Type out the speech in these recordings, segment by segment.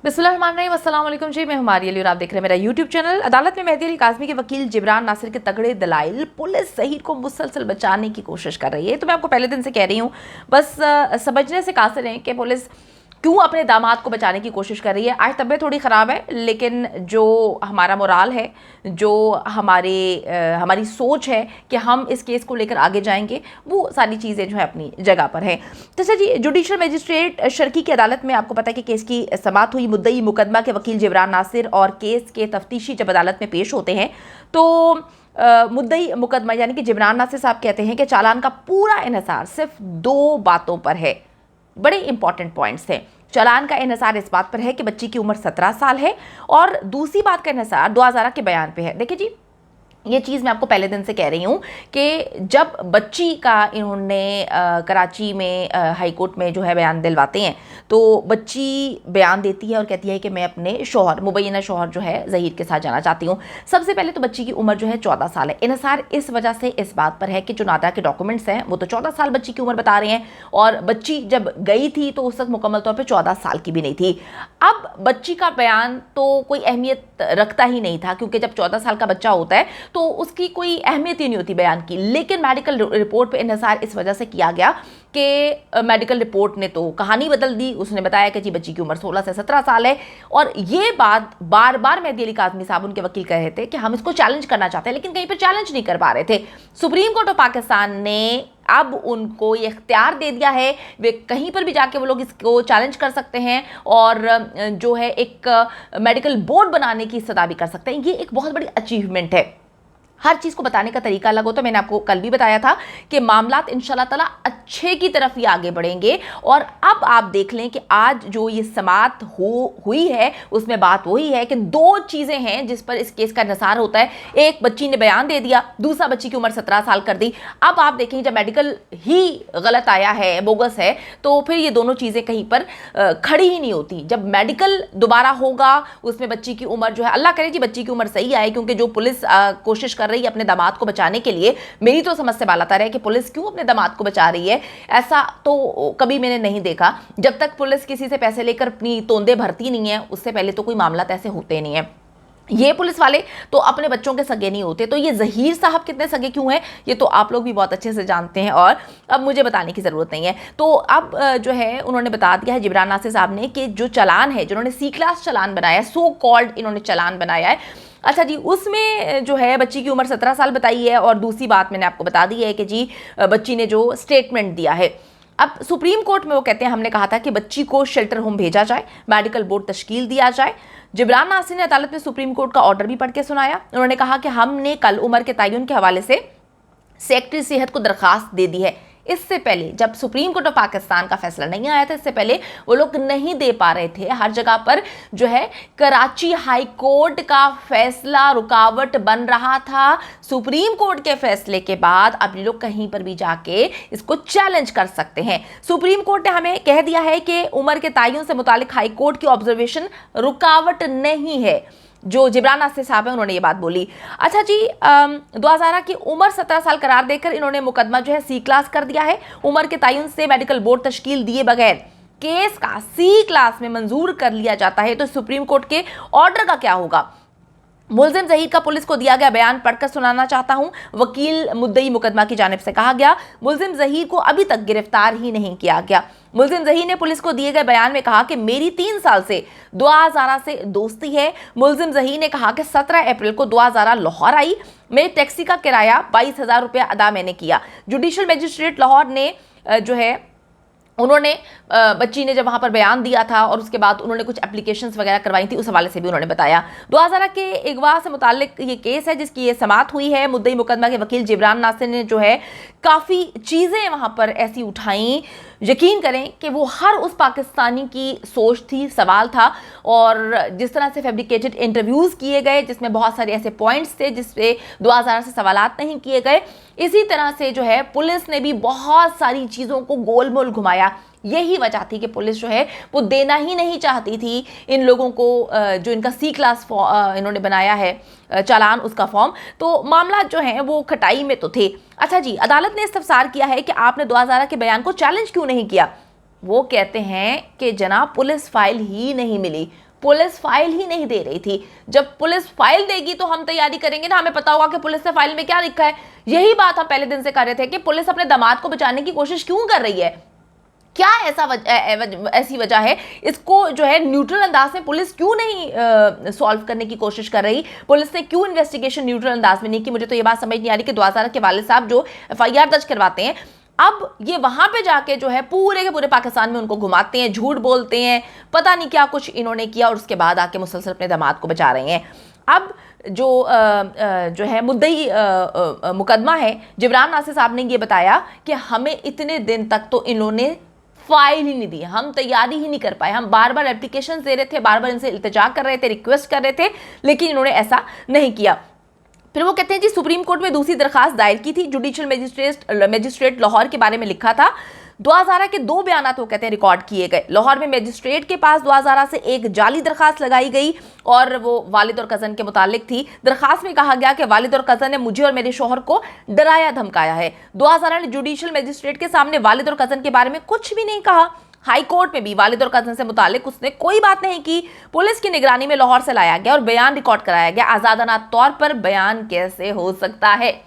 बिस्मिल्लाहिर्रहमानिर्रहीम, अस्सलाम वालेकुम जी। मैं हमारी अली और आप देख रहे हैं मेरा यूट्यूब चैनल। अदालत में मेहदी अली काज़मी के वकील जिब्रान नासिर के तगड़े दलाइल, पुलिस ज़हीर को मुसलसल बचाने की कोशिश कर रही है। तो मैं आपको पहले दिन से कह रही हूँ, बस समझने से कासिर हैं कि पुलिस क्यों अपने दामाद को बचाने की कोशिश कर रही है। आज तबीयत थोड़ी ख़राब है, लेकिन जो हमारा मोराल है, जो हमारी सोच है कि हम इस केस को लेकर आगे जाएंगे, वो सारी चीज़ें जो है अपनी जगह पर हैं। तो सर जी, जुडिशल मजिस्ट्रेट शर्की की अदालत में आपको पता है कि केस की समाअत हुई। मुद्दई मुकदमा के वकील जिब्रान नासिर और केस के तफ्तीशी जब अदालत में पेश होते हैं तो मुद्दई मुकदमा यानी कि जिब्रान नासिर साहब कहते हैं कि चालान का पूरा इन्हिसार सिर्फ दो बातों पर है। बड़े इंपॉर्टेंट पॉइंट्स हैं। चालान का इन्हिसार इस बात पर है कि बच्ची की उम्र 17 साल है, और दूसरी बात का इन्हिसार 2000 के बयान पे है। देखिए जी, ये चीज़ मैं आपको पहले दिन से कह रही हूँ कि जब बच्ची का इन्होंने कराची में हाई कोर्ट में जो है बयान दिलवाते हैं, तो बच्ची बयान देती है और कहती है कि मैं अपने शौहर, मुबैना शौहर जो है ज़हीर के साथ जाना चाहती हूँ। सबसे पहले तो बच्ची की उम्र जो है 14 साल है। इन्हिसार इस वजह से इस बात पर है कि जो नादरा के डॉक्यूमेंट्स हैं वो तो 14 साल बच्ची की उम्र बता रहे हैं, और बच्ची जब गई थी तो उस वक्त मुकम्मल तौर पर 14 साल की भी नहीं थी। अब बच्ची का बयान तो कोई अहमियत रखता ही नहीं था, क्योंकि जब 14 साल का बच्चा होता है तो उसकी कोई अहमियत ही नहीं होती बयान की। लेकिन मेडिकल रिपोर्ट पे इन्हिसार इस वजह से किया गया कि मेडिकल रिपोर्ट ने तो कहानी बदल दी। उसने बताया कि जी बच्ची की उम्र 16 से 17 साल है, और ये बात बार बार मेहदी अली काज़मी साहब, उनके वकील, कह रहे थे कि हम इसको चैलेंज करना चाहते हैं, लेकिन कहीं पर चैलेंज नहीं कर पा रहे थे। सुप्रीम कोर्ट ऑफ पाकिस्तान ने अब उनको ये इख्तियार दे दिया है, वे कहीं पर भी जाके वो लोग इसको चैलेंज कर सकते हैं, और जो है एक मेडिकल बोर्ड बनाने की सदा भी कर सकते हैं। ये एक बहुत बड़ी अचीवमेंट है। हर चीज़ को बताने का तरीका अलग होता है। मैंने आपको कल भी बताया था कि मामलात इंशाल्लाह ताला अच्छे की तरफ ही आगे बढ़ेंगे। और अब आप देख लें कि आज जो ये समाअत हुई है उसमें बात वही है कि दो चीज़ें हैं जिस पर इस केस का निसार होता है। एक, बच्ची ने बयान दे दिया, दूसरा, बच्ची की उम्र 17 साल कर दी। अब आप देखें, जब मेडिकल ही गलत आया है, बोगस है, तो फिर ये दोनों चीज़ें कहीं पर खड़ी ही नहीं होती। जब मेडिकल दोबारा होगा, उसमें बच्ची की उम्र जो है, अल्लाह करे जी बच्ची की उम्र सही आए, क्योंकि जो पुलिस कोशिश कर रही है अपने दामाद को बचाने के लिए, मेरी तो समझ से बाल आता रहा है कि पुलिस क्यों अपने दामाद को बचा रही है। ऐसा तो कभी मैंने नहीं देखा। जब तक पुलिस किसी से पैसे लेकर अपनी तोंदे भरती नहीं है, उससे पहले तो कोई मामला ऐसे होते नहीं है। ये पुलिस वाले तो अपने बच्चों के सगे नहीं होते। तो ये ज़हीर साहब कितने सगे क्यों हैं, ये तो आप लोग भी बहुत अच्छे से जानते हैं, और अब मुझे बताने की ज़रूरत नहीं है। तो अब जो है उन्होंने बता दिया है जिब्रान नासिर साहब ने कि जो चालान है, जिन्होंने सी क्लास चालान बनाया है, सो कॉल्ड इन्होंने चालान बनाया है, अच्छा जी, उसमें जो है बच्ची की उम्र 17 साल बताई है, और दूसरी बात मैंने आपको बता दी है कि जी बच्ची ने जो स्टेटमेंट दिया है। अब सुप्रीम कोर्ट में वो कहते हैं हमने कहा था कि बच्ची को शेल्टर होम भेजा जाए, मेडिकल बोर्ड तश्कील दिया जाए। जिब्रान नासिर ने अदालत में सुप्रीम कोर्ट का ऑर्डर भी पढ़ के सुनाया। उन्होंने कहा कि हमने कल उम्र के तयन के हवाले से सेक्रेटरी सेहत को दरख्वास्त दे दी है। इससे पहले जब सुप्रीम कोर्ट ऑफ पाकिस्तान का फैसला नहीं आया था, इससे पहले वो लोग नहीं दे पा रहे थे। हर जगह पर जो है कराची हाई कोर्ट का फैसला रुकावट बन रहा था। सुप्रीम कोर्ट के फैसले के बाद अब ये लोग कहीं पर भी जाके इसको चैलेंज कर सकते हैं। सुप्रीम कोर्ट ने हमें कह दिया है कि उम्र के तयन से मुतालिक हाई कोर्ट की ऑब्जर्वेशन रुकावट नहीं है। जो जिब्रान नासिर साहब है उन्होंने ये बात बोली। अच्छा जी, 2000 की उम्र 17 साल करार देकर इन्होंने मुकदमा जो है सी क्लास कर दिया है। उम्र के तयन से मेडिकल बोर्ड तश्कील दिए बगैर केस का सी क्लास में मंजूर कर लिया जाता है, तो सुप्रीम कोर्ट के ऑर्डर का क्या होगा। मुलजिम ज़हीर का पुलिस को दिया गया बयान पढ़कर सुनाना चाहता हूं। वकील मुद्दई मुकदमा की जानिब से कहा गया, मुलजिम ज़हीर को अभी तक गिरफ्तार ही नहीं किया गया। मुलजिम ज़हीर ने पुलिस को दिए गए बयान में कहा कि मेरी 3 साल से 2000 से दोस्ती है। मुलजिम ज़हीर ने कहा कि 17 अप्रैल को 2000 लाहौर आई, मेरे टैक्सी का किराया 22,000 रुपया अदा मैंने किया। जुडिशल मजिस्ट्रेट लाहौर ने जो है उन्होंने बच्ची ने जब वहाँ पर बयान दिया था और उसके बाद उन्होंने कुछ एप्लीकेशंस वगैरह करवाई थी, उस हवाले से भी उन्होंने बताया। 2000 के अगवा से मुताल्लिक ये केस है जिसकी ये समाअत हुई है। मुद्दई मुकदमा के वकील जिब्रान नासिर ने जो है काफ़ी चीज़ें वहाँ पर ऐसी उठाई, यकीन करें कि वो हर उस पाकिस्तानी की सोच थी, सवाल था। और जिस तरह से फैब्रिकेटेड इंटरव्यूज़ किए गए जिसमें बहुत सारे ऐसे पॉइंट्स थे जिसपे 2000 से सवालात नहीं किए गए, इसी तरह से जो है पुलिस ने भी बहुत सारी चीज़ों को गोल मोल घुमाया। यही वजह थी कि पुलिस जो है वो देना ही नहीं चाहती थी इन लोगों को जो इनका सी क्लास इन्होंने बनाया है चालान, उसका फॉर्म। तो मामला जो है वो खटाई में तो थे। अच्छा जी, अदालत ने इस्तफसार किया है कि आपने 2000 के बयान को चैलेंज क्यों नहीं किया। वो कहते हैं कि जनाब पुलिस फाइल ही नहीं मिली, पुलिस फाइल ही नहीं दे रही थी। जब पुलिस फाइल देगी तो हम तैयारी करेंगे ना, हमें पता होगा कि पुलिस ने फाइल में क्या लिखा है। यही बात हम पहले दिन से कर रहे थे कि पुलिस अपने दामाद को बचाने की कोशिश क्यों कर रही है, क्या ऐसी वजह है, इसको जो है न्यूट्रल अंदाज में पुलिस क्यों नहीं सॉल्व करने की कोशिश कर रही, पुलिस ने क्यों इन्वेस्टिगेशन न्यूट्रल अंदाज में नहीं की। मुझे तो ये बात समझ नहीं आ रही कि द्वासारा के वालिद साहब जो FIR दर्ज करवाते हैं, अब ये वहां पे जाके जो है पूरे के पूरे पाकिस्तान में उनको घुमाते हैं, झूठ बोलते हैं, पता नहीं क्या कुछ इन्होंने किया, और उसके बाद आके मुसलसल अपने दामाद को बचा रहे हैं। अब जो है मुद्दई मुकदमा है, जिब्रान नासिर साहब ने ये बताया कि हमें इतने दिन तक तो इन्होंने फाइल ही नहीं दी, हम तैयारी ही नहीं कर पाए, हम बार बार एप्लीकेशन दे रहे थे, बार बार इनसे इल्तिजा कर रहे थे, रिक्वेस्ट कर रहे थे, लेकिन इन्होंने ऐसा नहीं किया। फिर वो कहते हैं जी सुप्रीम कोर्ट में दूसरी दरखास्त दायर की थी, जुडिशियल मजिस्ट्रेट लाहौर के बारे में लिखा था। द्वासारा के 2 बयान वो कहते हैं रिकॉर्ड किए गए। लाहौर में मजिस्ट्रेट के पास द्वासारा से एक जाली दरखास्त लगाई गई और वो वालिद और कज़न के मुतालिक थी। दरखास्त में कहा गया कि वालिद और कज़न ने मुझे और मेरे शोहर को डराया धमकाया है। द्वासारा ने जुडिशियल मजिस्ट्रेट के सामने वालिद और कज़न के बारे में कुछ भी नहीं कहा। हाई कोर्ट में भी वालिद और कज़न से मुतालिक उसने कोई बात नहीं की। पुलिस की निगरानी में लाहौर से लाया गया और बयान रिकॉर्ड कराया गया। आज़ादाना तौर पर बयान कैसे हो सकता है,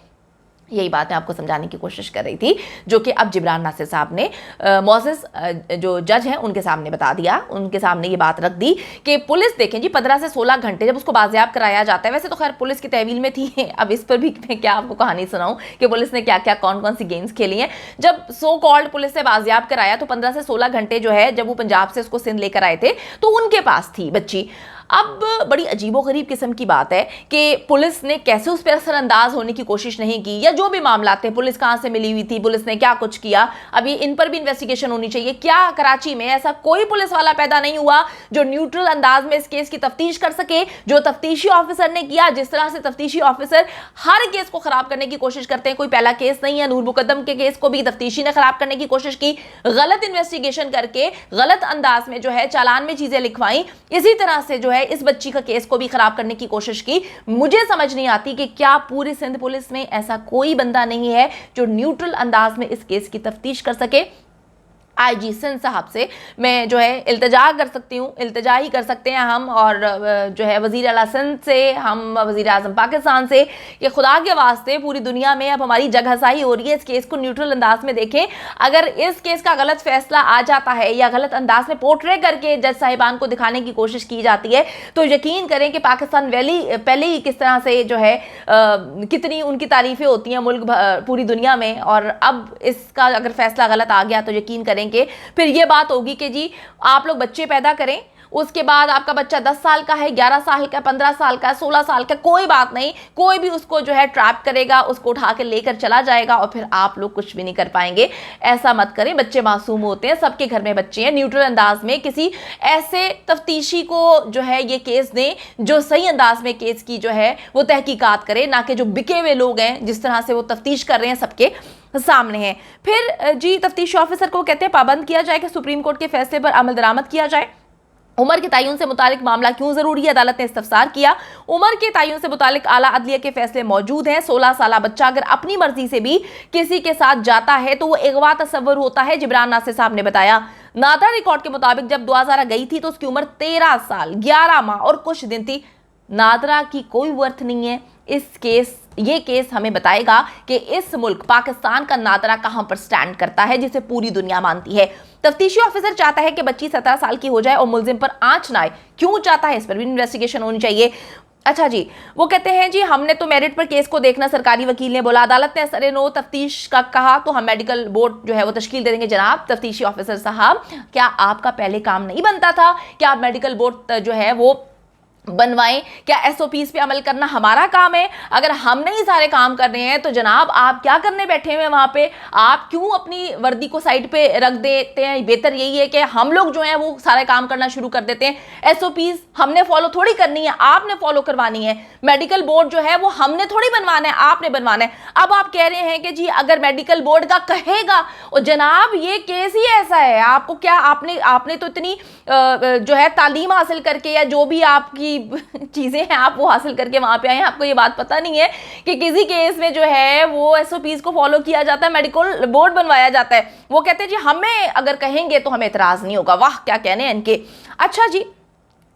यही बात मैं आपको समझाने की कोशिश कर रही थी, जो कि अब जिब्रान नासिर साहब ने मोसेस जो जज हैं उनके सामने बता दिया, उनके सामने ये बात रख दी कि पुलिस देखें जी 15 से 16 घंटे जब उसको बाजियाब कराया जाता है, वैसे तो खैर पुलिस की तहवील में थी, अब इस पर भी मैं क्या आपको कहानी सुनाऊं कि पुलिस ने क्या क्या कौन कौन सी गेम्स खेली हैं। जब सो कॉल्ड पुलिस ने बाजियाब कराया तो 15 से 16 घंटे जो है, जब वो पंजाब से उसको सिंध लेकर आए थे तो उनके पास थी बच्ची। अब बड़ी अजीबोगरीब किस्म की बात है कि पुलिस ने कैसे उस पर असरअंदाज होने की कोशिश नहीं की, या जो भी मामला थे, पुलिस कहाँ से मिली हुई थी, पुलिस ने क्या कुछ किया, अभी इन पर भी इन्वेस्टिगेशन होनी चाहिए। क्या कराची में ऐसा कोई पुलिस वाला पैदा नहीं हुआ जो न्यूट्रल अंदाज में इस केस की तफ्तीश कर सके, जो तफ्तीशी ऑफिसर ने किया, जिस तरह से तफ्तीशी ऑफिसर हर केस को खराब करने की कोशिश करते हैं। कोई पहला केस नहीं है, नूर मुकद्दम के केस को भी तफ्तीशी ने खराब करने की कोशिश की, गलत इन्वेस्टिगेशन करके गलत अंदाज में जो है चालान में चीजें लिखवाई, इसी तरह से जो है इस बच्ची का केस को भी खराब करने की कोशिश की। मुझे समझ नहीं आती कि क्या पूरी सिंध पुलिस में ऐसा कोई बंदा नहीं है जो न्यूट्रल अंदाज में इस केस की तफ्तीश कर सके। IG सिंध साहब से मैं जो है इल्तिजा कर सकती हूँ, इल्तिजा ही कर सकते हैं हम, और जो है वज़ीर आला सिंध से, हम वज़ीर आज़म पाकिस्तान से, कि खुदा के वास्ते पूरी दुनिया में अब हमारी जगहसाई हो रही है, इस केस को न्यूट्रल अंदाज में देखें। अगर इस केस का गलत फैसला आ जाता है या गलत अंदाज में पोर्ट्रे करके जज साहिबान को दिखाने की कोशिश की जाती है तो यकीन करें कि पाकिस्तान वैली पहले ही किस तरह से जो है कितनी उनकी तारीफ़ें होती हैं मुल्क पूरी दुनिया में, और अब इसका अगर फैसला गलत आ गया तो यकीन करें कि फिर ये बात होगी कि जी आप लोग बच्चे पैदा करें, उसके बाद आपका बच्चा 10 साल का है, 11 साल का, 15 साल का, 16 साल का, कोई बात नहीं, कोई भी उसको जो है ट्रैप करेगा, उसको उठा के लेकर चला जाएगा और फिर आप लोग कुछ भी नहीं कर पाएंगे। ऐसा मत करें, बच्चे मासूम होते हैं, सबके घर में बच्चे हैं। न्यूट्रल अंदाज में किसी ऐसे तफ्तीशी को जो है ये केस दें जो सही अंदाज में केस की जो है वो तहकीकात करे, ना कि जो बिके हुए लोग हैं जिस तरह से वो तफ्तीश कर रहे हैं सबके सामने है। फिर जी तफ्तीशी ऑफिसर को कहते हैं पाबंद किया जाए कि सुप्रीम कोर्ट के फैसले पर अमल दरामद किया जाए। उम्र के तयन से मुतालिक मामला क्यों जरूरी है, अदालत ने इस्तफसार किया। उम्र के तयन से मुतालिक आला अदलिया के फैसले मौजूद हैं। 16 साल बच्चा अगर अपनी मर्जी से भी किसी के साथ जाता है तो वो अगवा तस्वर होता है, जिब्रान नासिर साहब ने बताया। नादरा रिकॉर्ड के मुताबिक जब द्वासारा गई थी तो उसकी उम्र 13 साल 11 माह और कुछ दिन थी। नादरा की कोई वर्थ नहीं है। ये केस हमें बताएगा कि इस मुल्क पाकिस्तान का नादरा कहां पर स्टैंड करता है, जिसे पूरी दुनिया मानती है। तफ्तीशी ऑफिसर चाहता है कि बच्ची 17 साल की हो जाए और मुलजिम पर आंच ना आए। क्यों चाहता है, इस पर भी इन्वेस्टिगेशन होनी चाहिए। अच्छा जी, वो कहते हैं जी हमने तो मेरिट पर केस को देखना, सरकारी वकील ने बोला। अदालत ने असर नो तफ्तीश का कहा तो हम मेडिकल बोर्ड जो है वो तश्कील दे देंगे। जनाब तफ्तीशी ऑफिसर साहब, क्या आपका पहले काम नहीं बनता था? क्या आप मेडिकल बोर्ड जो है वो बनवाएं? क्या SOPs पे अमल करना हमारा काम है? अगर हम नहीं सारे काम कर रहे हैं तो जनाब आप क्या करने बैठे हुए वहां पे? आप क्यों अपनी वर्दी को साइड पे रख देते हैं? बेहतर यही है कि हम लोग जो हैं वो सारे काम करना शुरू कर देते हैं। SOPs हमने फॉलो थोड़ी करनी है, आपने फॉलो करवानी है। मेडिकल बोर्ड जो है वो हमने थोड़ी बनवाना है, आपने बनवाना है। अब आप कह रहे हैं कि जी अगर मेडिकल बोर्ड का कहेगा, और जनाब ये केस ही ऐसा है, आपको क्या आपने तो इतनी जो है तालीम हासिल करके या जो भी आपकी चीज़ें हैं आप वो हासिल करके वहाँ पे आए हैं, आपको ये बात पता नहीं है कि किसी केस में जो है वो एसओपीज को फॉलो किया जाता है, मेडिकल बोर्ड बनवाया जाता है। वो कहते हैं जी हमें अगर कहेंगे तो हमें एतराज़ नहीं होगा। वाह क्या कहने हैं इनके। अच्छा जी,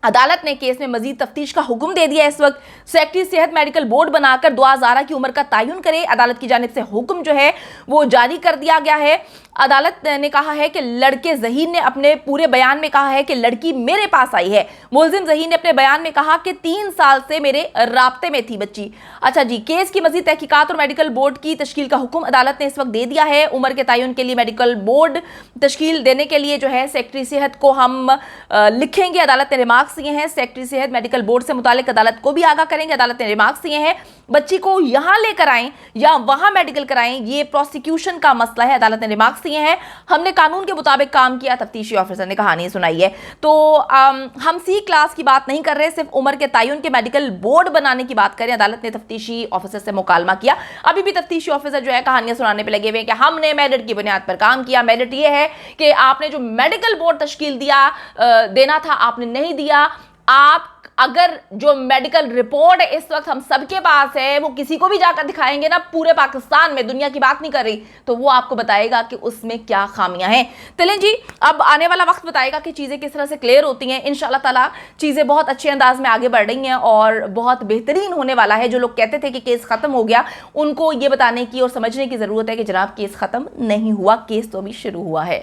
अदालत ने केस में मजीद तफ्तीश का हुक्म दे दिया। इस वक्त सेक्रेटरी सेहत मेडिकल बोर्ड बनाकर दुआ ज़ारा की उम्र का तयन करे। अदालत की जानिब से हुक्म जो है वो जारी कर दिया गया है। अदालत ने कहा है कि लड़के ज़हीर ने अपने पूरे बयान में कहा है कि लड़की मेरे पास आई है। मुलजिम ज़हीर ने अपने बयान में कहा कि 3 साल से मेरे राब्ते में थी बच्ची। अच्छा जी, केस की मजीद तहकीकात और मेडिकल बोर्ड की तश्कील का हुक्म अदालत ने इस वक्त दे दिया है। उम्र के तयन के लिए मेडिकल बोर्ड तश्कील देने के लिए जो है सेक्रेटरी सेहत को हम लिखेंगे। अदालत ने रिमार्क्स दिए हैं। सेक्रेटरी सेहत मेडिकल बोर्ड से मुतालिक अदालत को भी आगाह करेंगे। अदालत ने रिमार्क्स दिए हैं बच्ची को यहां लेकर आएं या वहां मेडिकल कराएं, ये प्रोसिक्यूशन का मसला है। अदालत ने रिमार्क्स दिए हैं। हमने कानून के मुताबिक काम किया, तफ्तीशी ऑफिसर ने कहानी सुनाई है। तो हम सी क्लास की बात नहीं कर रहे, सिर्फ उम्र के तयन के मेडिकल बोर्ड बनाने की बात करें। अदालत ने तफ्तीशी ऑफिसर से मुकालमा किया। अभी भी तफ्तीशी ऑफिसर जो है कहानियां सुनाने पर लगे हुए हैं कि हमने मेरिट की बुनियाद पर काम किया। मेरिट ये है कि आपने जो मेडिकल बोर्ड तश्कील देना था आपने नहीं दिया। आप अगर जो मेडिकल रिपोर्ट इस वक्त हम सबके पास है वो किसी को भी जाकर दिखाएंगे ना, पूरे पाकिस्तान में, दुनिया की बात नहीं कर रही, तो वो आपको बताएगा कि उसमें क्या खामियां हैं। चलें जी, अब आने वाला वक्त बताएगा कि चीज़ें किस तरह से क्लियर होती हैं। इंशाल्लाह ताला चीज़ें बहुत अच्छे अंदाज में आगे बढ़ रही हैं और बहुत बेहतरीन होने वाला है। जो लोग कहते थे कि केस ख़त्म हो गया, उनको ये बताने की और समझने की ज़रूरत है कि जनाब केस ख़त्म नहीं हुआ, केस तो अभी शुरू हुआ है।